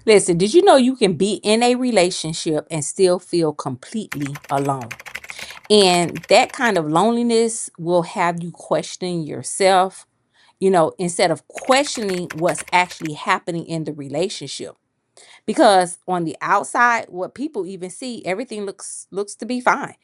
Listen, did you know you can be in a relationship and still feel completely alone? And that kind of loneliness will have you questioning yourself, instead of questioning what's actually happening in the relationship. Because on the outside, what people even see, everything looks to be fine.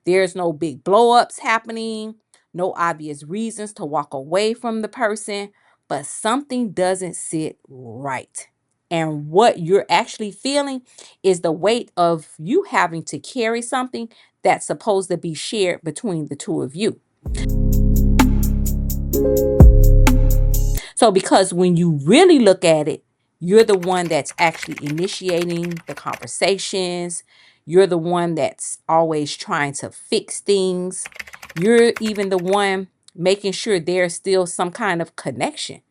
There's no big blow ups happening, no obvious reasons to walk away from the person, but something doesn't sit right. And what you're actually feeling is the weight of you having to carry something that's supposed to be shared between the two of you. So, because when you really look at it, you're the one that's actually initiating the conversations. You're the one that's always trying to fix things. You're even the one making sure there's still some kind of connection.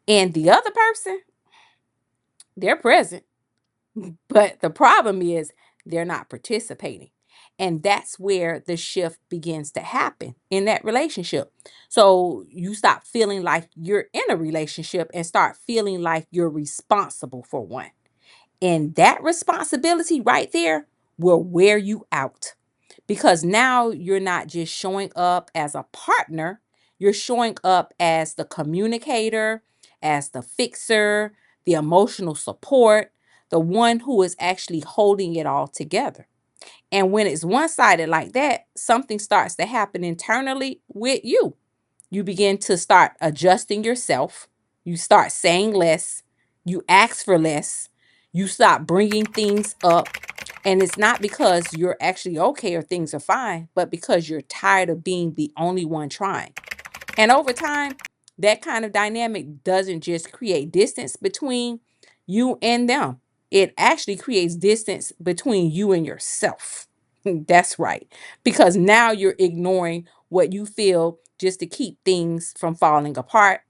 And the other person, they're present. But the problem is they're not participating. And that's where the shift begins to happen in that relationship. So you stop feeling like you're in a relationship and start feeling like you're responsible for one. And that responsibility right there will wear you out, because now you're not just showing up as a partner, you're showing up as the communicator, as the fixer, the emotional support, the one who is actually holding it all together. And when it's one sided like that, something starts to happen internally with you. You begin to start adjusting yourself. You start saying less. You ask for less. You stop bringing things up. And it's not because you're actually okay or things are fine, but because you're tired of being the only one trying. And over time, that kind of dynamic doesn't just create distance between you and them, it actually creates distance between you and yourself. That's right. Because now you're ignoring what you feel just to keep things from falling apart.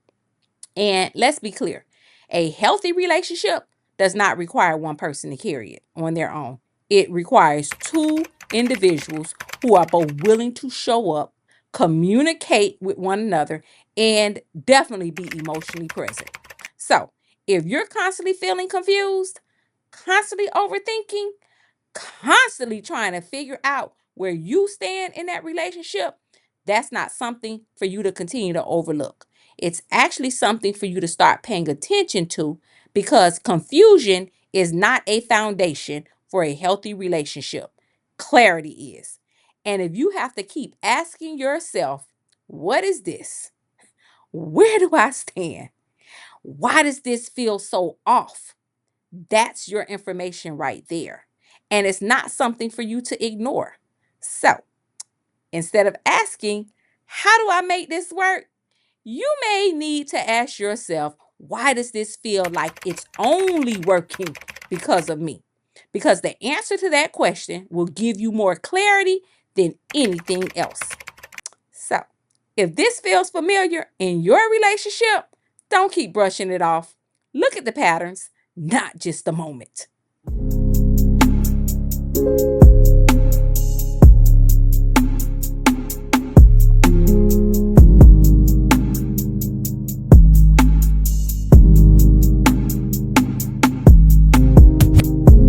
And let's be clear, a healthy relationship does not require one person to carry it on their own. It requires two individuals who are both willing to show up, communicate with one another, and definitely be emotionally present. So, if you're constantly feeling confused, constantly overthinking, constantly trying to figure out where you stand in that relationship, that's not something for you to continue to overlook. It's actually something for you to start paying attention to, because confusion is not a foundation for a healthy relationship. Clarity is. And if you have to keep asking yourself, what is this? Where do I stand? Why does this feel so off? That's your information right there. And it's not something for you to ignore. So instead of asking, how do I make this work? You may need to ask yourself, why does this feel like it's only working because of me? Because the answer to that question will give you more clarity than anything else. So, if this feels familiar in your relationship, don't keep brushing it off. Look at the patterns, not just the moment.